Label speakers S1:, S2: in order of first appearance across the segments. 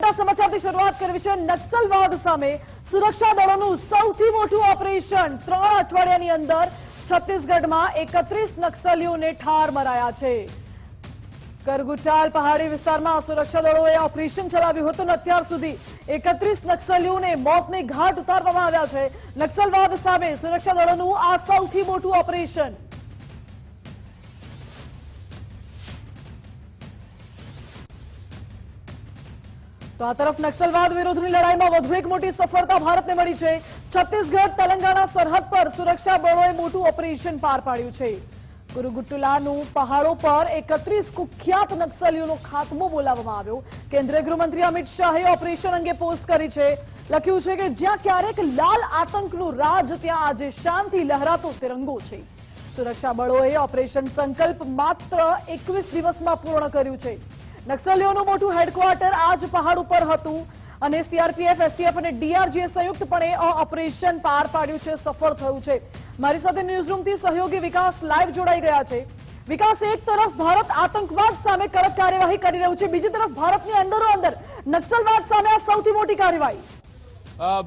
S1: મોટા સમાચારથી શરૂઆત કરવી છે। નક્સલવાદ સામે સુરક્ષા દળોનું સૌથી મોટું ઓપરેશન 3 અઠવાડિયાની અંદર છત્તીસગઢમાં 31 નક્સલીઓને ઠાર મરાયા છે। કરગુટાલ પહાડી વિસ્તારમાં સુરક્ષા દળોએ ઓપરેશન ચલાવ્યું હતું અને અત્યાર સુધી 31 નક્સલીઓને મોતને ઘાટ ઉતારવામાં આવ્યા છે। નક્સલવાદ સામે સુરક્ષા દળોનું આ સૌથી મોટું ઓપરેશન। તો આ તરફ નક્સલવાદ વિરોધની લડાઈમાં વધુ એક મોટી સફળતા ભારતને મળી છે। છત્તીસગઢ તેલંગાણા સરહદ પર સુરક્ષા બળોએ મોટું ઓપરેશન પાર પાડ્યું છે। કુરુગુટ્ટલાનું પહાડો પર 31 કુખ્યાત નક્સલીઓનો ખાત્મો બોલાવવામાં આવ્યો। કેન્દ્રીય ગૃહમંત્રી અમિત શાહે ઓપરેશન અંગે પોસ્ટ કરી છે। લખ્યું છે કે જ્યાં ક્યારેક લાલ આતંકનું રાજ, ત્યાં આજે શાંતિ લહેરાતો તિરંગો છે। સુરક્ષા બળોએ ઓપરેશન સંકલ્પ માત્ર 21 દિવસમાં પૂર્ણ કર્યું છે। નક્સલીઓનું મોટું હેડક્વાર્ટર આજ પહાડ ઉપર હતું અને સીઆરપીએફ, એસટીએફ અને ડીઆરજીએ સંયુક્તપણે ઓપરેશન પાર પાડ્યું છે, સફળ થયું છે। મારી સાથે ન્યૂઝરૂમથી સહયોગી વિકાસ લાઈવ જોડાઈ ગયા છે। વિકાસ, એક તરફ ભારત આતંકવાદ સામે કડક કાર્યવાહી કરી રહ્યું છે, બીજી તરફ ભારતની અંદરો અંદર નક્સલવાદ સામે આ સૌથી મોટી કાર્યવાહી।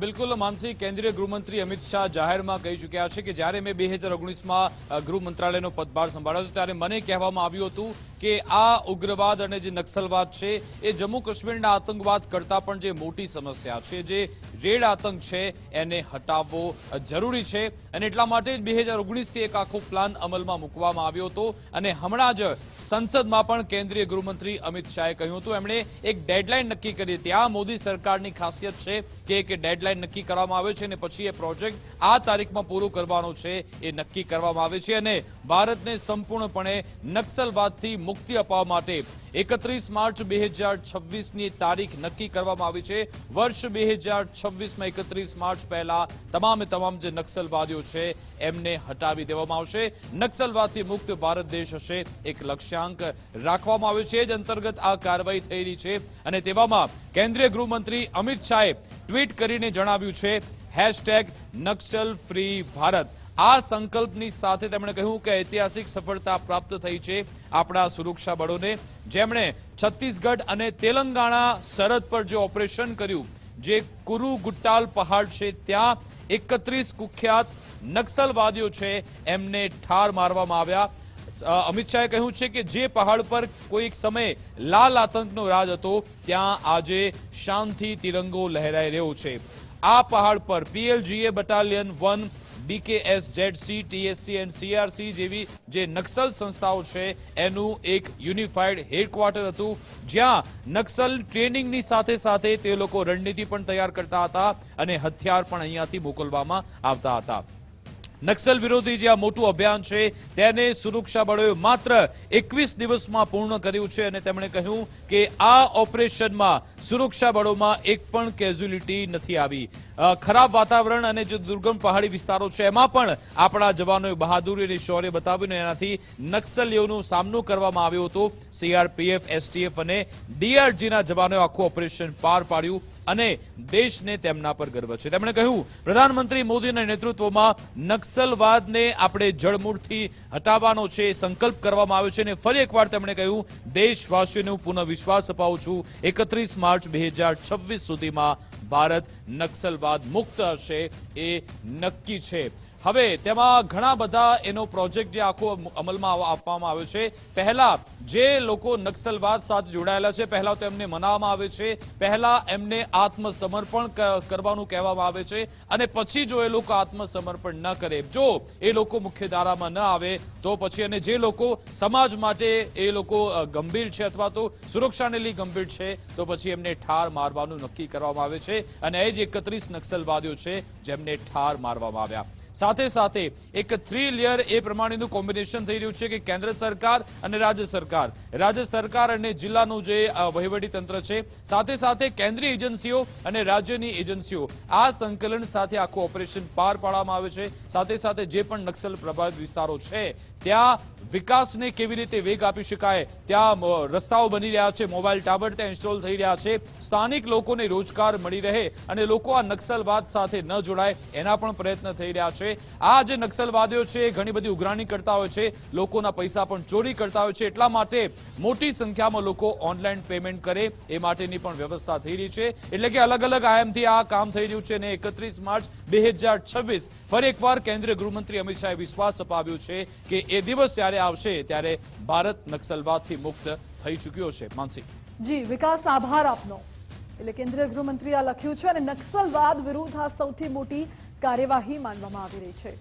S2: બિલકુલ માનસી, કેન્દ્રીય ગૃહમંત્રી અમિત શાહ જાહેરમાં કહી ચૂક્યા છે કે જ્યારે મેં 2019માં ગૃહ મંત્રાલયનો પદભાર સંભાળ્યો હતો ત્યારે મને કહેવામાં આવ્યું હતું કે આ ઉગ્રવાદ અને જે નક્સલવાદ છે એ જમ્મુ કાશ્મીરના આતંકવાદ કરતાં પણ જે મોટી સમસ્યા છે, જે રેડ આતંક છે, એને હટાવવો જરૂરી છે અને એટલા માટે જ 2019થી એક આખો પ્લાન અમલમાં મૂકવામાં આવ્યો હતો અને હમણાં જ સંસદમાં પણ કેન્દ્રીય ગૃહમંત્રી અમિત શાહે કહ્યું હતું, એમણે એક ડેડલાઇન નક્કી કરી હતી। આ મોદી સરકારની ખાસિયત છે કે એક ડેડલાઇન નક્કી કરવામાં આવે છે અને પછી એ પ્રોજેક્ટ આ તારીખમાં પૂરો કરવાનો છે એ નક્કી કરવામાં આવે છે અને ભારતને સંપૂર્ણપણે નક્સલવાદથી મુક્તિ અપાવવા માટે 31 માર્ચ 2026ની તારીખ નક્કી કરવામાં આવી છે। વર્ષ 2026માં 31 માર્ચ પહેલા તમામ જે નક્સલવાદીઓ છે એમને હટાવી દેવામાં આવશે। નક્સલવાદથી મુક્ત ભારત દેશ હશે એક લક્ષ્યાંક રાખવામાં આવ્યો છે, જ અંતર્ગત આ કાર્યવાહી થઈ રહી છે અને તેવામાં કેન્દ્રીય ગૃહમંત્રી અમિત શાહે ટ્વીટ કરીને જણાવ્યું છે #નક્સલ ફ્રી ભારત। આ સંકલ્પની સાથે તેમણે કહ્યું કે ઐતિહાસિક સફળતા પ્રાપ્ત થઈ છે આપણા સુરક્ષા બળોને, જેમણે છત્તીસગઢ અને તેલંગાણા સરહદ પર જે ઓપરેશન કર્યું, જે કુરુગુટ્ટાલ પહાડ છે ત્યાં 31 કુખ્યાત નક્સલવાદીઓ છે એમને ઠાર મારવામાં આવ્યા। અમિત શાહે કહ્યું છે કે જે પહાડ પર કોઈક સમયે લાલ આતંકનો રાજ હતો, ત્યાં આજે શાંતિ તિરંગો લહેરાઈ રહ્યો છે। આ પહાડ પર PLGA battalion 1, BKS, ZC, TSC અને CRC જેવી જે નક્સલ સંસ્થાઓ છે એનું એક યુનિફાઈડ હેડક્વાર્ટર હતું, જ્યાં નક્સલ ટ્રેનિંગની સાથે સાથે તે લોકો રણનીતિ પણ તૈયાર કરતા હતા અને હથિયાર પણ અહીંયાથી મોકલવામાં આવતા હતા। નક્સલ વિરોધી જે આ મોટું અભિયાન છે તેને સુરક્ષા બળોએ માત્ર 21 દિવસમાં પૂર્ણ કર્યું છે અને તેમણે કહ્યું કે આ ઓપરેશનમાં સુરક્ષા બળોમાં એક પણ કેઝ્યુલિટી નથી આવી। ખરાબ વાતાવરણ અને જે દુર્ગમ પહાડી વિસ્તારો છે એમાં પણ આપણા જવાનોએ બહાદુરી અને શૌર્ય બતાવ્યું, એનાથી નક્સલીઓનો સામનો કરવામાં આવ્યો હતો। CRPF, STF અને DRGના જવાનોએ આખું ઓપરેશન પાર પાડ્યું અને દેશને તેમના પર ગર્વ છે। તેમણે કહ્યું પ્રધાનમંત્રી મોદીના નેતૃત્વમાં નક્સલવાદને આપણે જડમૂળથી હટાવવાનો છે સંકલ્પ કરવામાં આવ્યો છે અને ફરી એકવાર તેમણે કહ્યું દેશવાસીઓને હું પુનઃ વિશ્વાસ અપાવું છું 31 માર્ચ 2026 સુધીમાં ભારત નક્સલવાદ મુક્ત હશે એ નક્કી છે। હવે તેમાં ઘણા બધા એનો પ્રોજેક્ટ જે આખો અમલમાં આપવામાં આવ્યો છે। પહેલા જે લોકો નક્સલવાદ સાથે જોડાયેલા છે, પહેલા તો એમને મનાવવામાં આવે છે, પહેલા એમને આત્મસમર્પણ કરવાનું કહેવામાં આવે છે અને પછી જો એ લોકો આત્મસમર્પણ ન કરે, જો એ લોકો મુખ્ય ધારામાં ન આવે તો પછી, અને જે લોકો સમાજ માટે એ લોકો ગંભીર છે અથવા તો સુરક્ષાને લઈ ગંભીર છે તો પછી એમને ઠાર મારવાનું નક્કી કરવામાં આવે છે અને એ જ 31 નક્સલવાદીઓ છે જેમને ઠાર મારવામાં આવ્યા। સાથે સાથે એક 3 લેયર એ પ્રમાણેનું કોમ્બિનેશન થઈ રહ્યું છે કે કેન્દ્ર સરકાર અને રાજ્ય સરકાર અને જિલ્લાનું જે વહીવટી તંત્ર છે, સાથે સાથે કેન્દ્રીય એજન્સીઓ અને રાજ્યની એજન્સીઓ આ સંકલન સાથે આખું ઓપરેશન પાર પાડવામાં આવે છે। સાથે સાથે જે પણ નક્સલ પ્રભાવિત વિસ્તારો છે ત્યાં વિકાસને કેવી રીતે વેગ આપી શકાય, ત્યાં રસ્તાઓ બની રહ્યા છે, મોબાઈલ ટાવર ત્યાં ઇન્સ્ટોલ થઈ રહ્યા છે, સ્થાનિક લોકોને રોજગાર મળી રહે અને લોકો આ નક્સલવાદ સાથે ન જોડાય એના પણ પ્રયત્ન થઈ રહ્યા છે। છે। આ જે નક્સલવાદીઓ છે ઘણી બધી ઉઘરાણી કરતા હોય છે, લોકોના પૈસા પણ ચોરી કરતા હોય છે, એટલા માટે મોટી સંખ્યામાં લોકો ઓનલાઈન પેમેન્ટ કરે એ માટેની પણ વ્યવસ્થા થઈ રહી છે। એટલે કે અલગ અલગ આયામથી આ કામ થઈ રહ્યું છે અને 31 માર્ચ 2026 ફરી એકવાર કેન્દ્રીય ગૃહમંત્રી અમિત શાહે વિશ્વાસ અપાવ્યો છે કે એ દિવસ જ્યારે આવશે ત્યારે ભારત નક્સલવાદથી મુક્ત થઈ ચૂક્યો છે। માનસી
S1: જી વિકાસ, આભાર આપનો। એટલે કેન્દ્રીય ગૃહમંત્રીએ આ લખ્યું છે અને નક્સલવાદ વિરુદ્ધ આ સૌથી મોટી કાર્યવાહી માનવામાં આવી રહી છે।